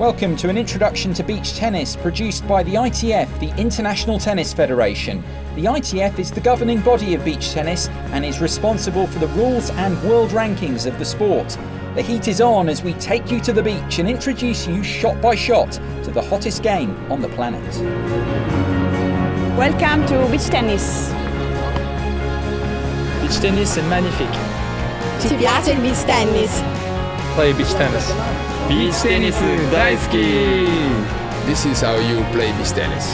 Welcome to an introduction to beach tennis produced by the ITF, the International Tennis Federation. The ITF is the governing body of beach tennis and is responsible for the rules and world rankings of the sport. The heat is on as we take you to the beach and introduce you shot by shot to the hottest game on the planet. Welcome to beach tennis. Beach tennis è magnifique. Ci piace il beach tennis. Play beach tennis. Beach tennis 大好き. This is how you play beach tennis.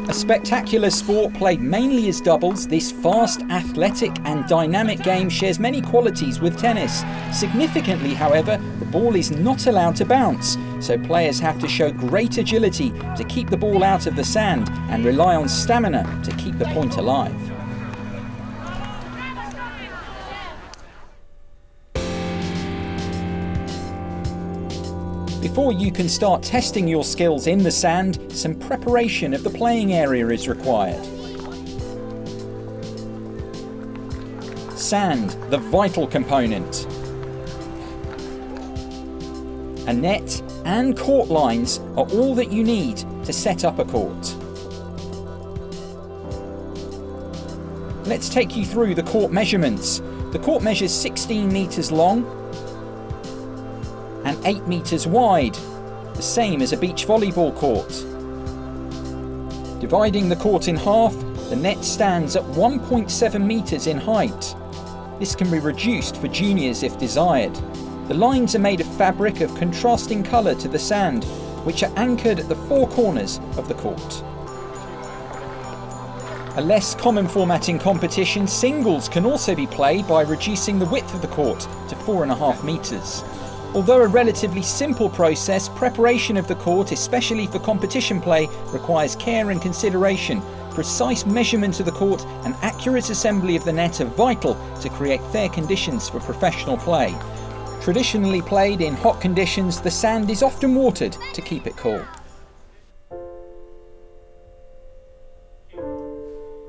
A spectacular sport played mainly as doubles, this fast, athletic and dynamic game shares many qualities with tennis. Significantly, however, the ball is not allowed to bounce, so players have to show great agility to keep the ball out of the sand and rely on stamina to keep the point alive. Before you can start testing your skills in the sand, some preparation of the playing area is required. Sand, the vital component. A net and court lines are all that you need to set up a court. Let's take you through the court measurements. The court measures 16 metres long and 8 metres wide, the same as a beach volleyball court. Dividing the court in half, the net stands at 1.7 metres in height. This can be reduced for juniors if desired. The lines are made of fabric of contrasting colour to the sand, which are anchored at the four corners of the court. A less common format in competition, singles can also be played by reducing the width of the court to 4.5 metres. Although a relatively simple process, preparation of the court, especially for competition play, requires care and consideration. Precise measurement of the court and accurate assembly of the net are vital to create fair conditions for professional play. Traditionally played in hot conditions, the sand is often watered to keep it cool.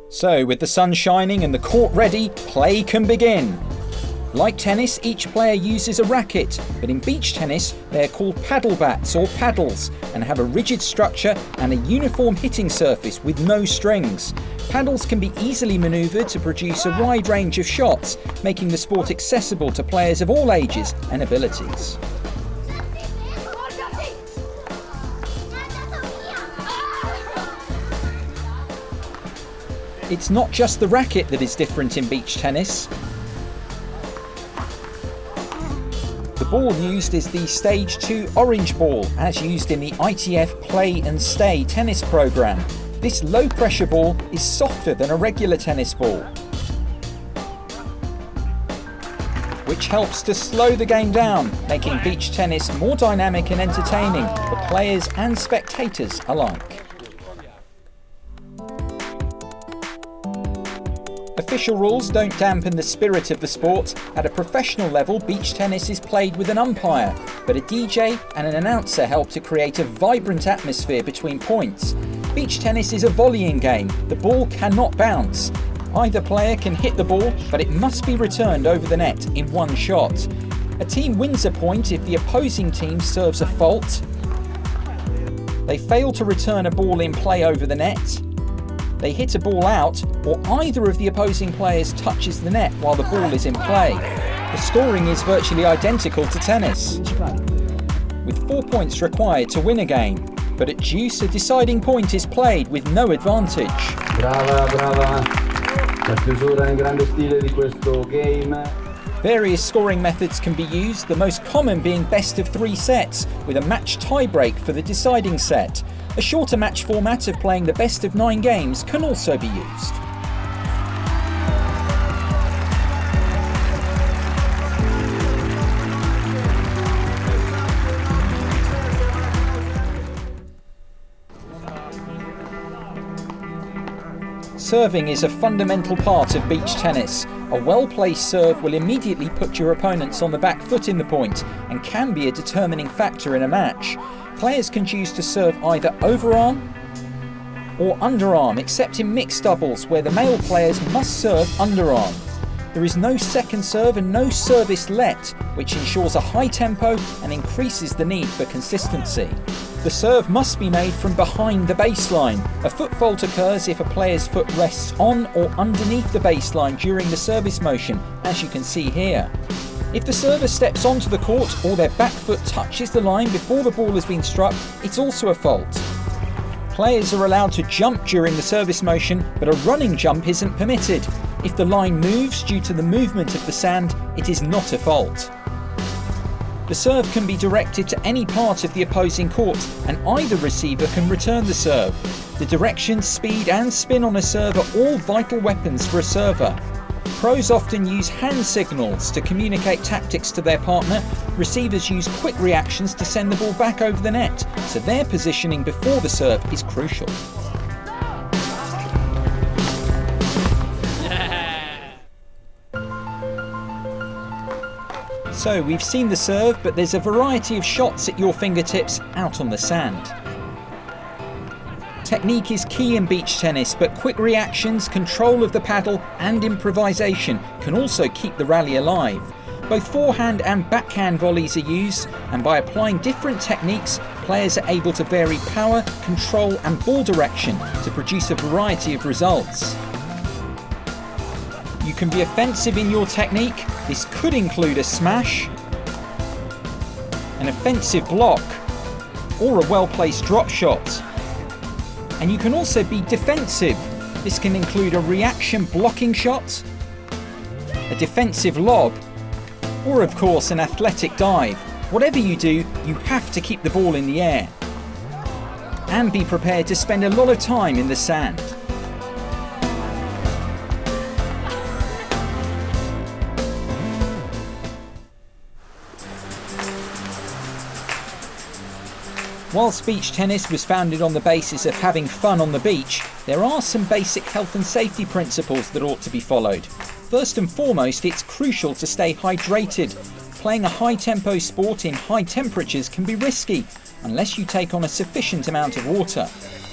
So, with the sun shining and the court ready, play can begin. Like tennis, each player uses a racket, but in beach tennis they are called paddle bats or paddles and have a rigid structure and a uniform hitting surface with no strings. Paddles can be easily manoeuvred to produce a wide range of shots, making the sport accessible to players of all ages and abilities. It's not just the racket that is different in beach tennis. The ball used is the Stage 2 orange ball, as used in the ITF Play and Stay tennis programme. This low pressure ball is softer than a regular tennis ball, which helps to slow the game down, making beach tennis more dynamic and entertaining for players and spectators alike. Official rules don't dampen the spirit of the sport. At a professional level, beach tennis is played with an umpire, but a DJ and an announcer help to create a vibrant atmosphere between points. Beach tennis is a volleying game. The ball cannot bounce. Either player can hit the ball, but it must be returned over the net in one shot. A team wins a point if the opposing team serves a fault, they fail to return a ball in play over the net, they hit a ball out, or either of the opposing players touches the net while the ball is in play. The scoring is virtually identical to tennis, with 4 points required to win a game, but at deuce a deciding point is played with no advantage. Brava, la chiusura in grande stile di questo game. Various scoring methods can be used, the most common being best of 3 sets, with a match tie-break for the deciding set. A shorter match format of playing the best of 9 games can also be used. Serving is a fundamental part of beach tennis. A well-placed serve will immediately put your opponents on the back foot in the point and can be a determining factor in a match. Players can choose to serve either overarm or underarm, except in mixed doubles where the male players must serve underarm. There is no second serve and no service let, which ensures a high tempo and increases the need for consistency. The serve must be made from behind the baseline. A foot fault occurs if a player's foot rests on or underneath the baseline during the service motion, as you can see here. If the server steps onto the court or their back foot touches the line before the ball has been struck, it's also a fault. Players are allowed to jump during the service motion, but a running jump isn't permitted. If the line moves due to the movement of the sand, it is not a fault. The serve can be directed to any part of the opposing court, and either receiver can return the serve. The direction, speed and spin on a serve are all vital weapons for a server. Pros often use hand signals to communicate tactics to their partner. Receivers use quick reactions to send the ball back over the net, so their positioning before the serve is crucial. So we've seen the serve, but there's a variety of shots at your fingertips out on the sand. Technique is key in beach tennis, but quick reactions, control of the paddle and improvisation can also keep the rally alive. Both forehand and backhand volleys are used, and by applying different techniques, players are able to vary power, control and ball direction to produce a variety of results. You can be offensive in your technique. This could include a smash, an offensive block, or a well-placed drop shot. And you can also be defensive. This can include a reaction blocking shot, a defensive lob, or of course an athletic dive. Whatever you do, you have to keep the ball in the air and be prepared to spend a lot of time in the sand. Whilst beach tennis was founded on the basis of having fun on the beach, there are some basic health and safety principles that ought to be followed. First and foremost, it's crucial to stay hydrated. Playing a high-tempo sport in high temperatures can be risky, unless you take on a sufficient amount of water.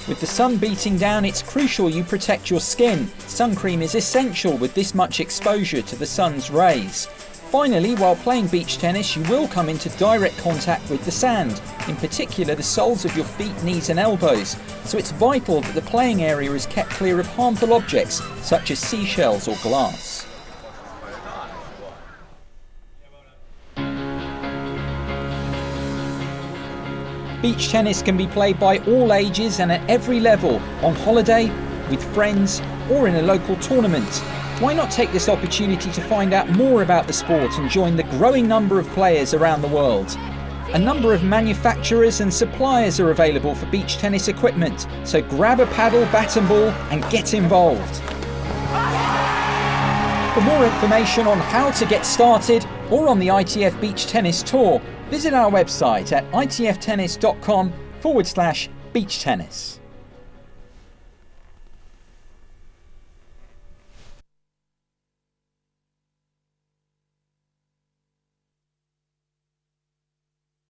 With the sun beating down, it's crucial you protect your skin. Sun cream is essential with this much exposure to the sun's rays. Finally, while playing beach tennis, you will come into direct contact with the sand, in particular the soles of your feet, knees and elbows, so it's vital that the playing area is kept clear of harmful objects such as seashells or glass. Beach tennis can be played by all ages and at every level, on holiday, with friends or in a local tournament. Why not take this opportunity to find out more about the sport and join the growing number of players around the world? A number of manufacturers and suppliers are available for beach tennis equipment, so grab a paddle, bat and ball and get involved. For more information on how to get started or on the ITF Beach Tennis Tour, visit our website at itftennis.com/beach tennis.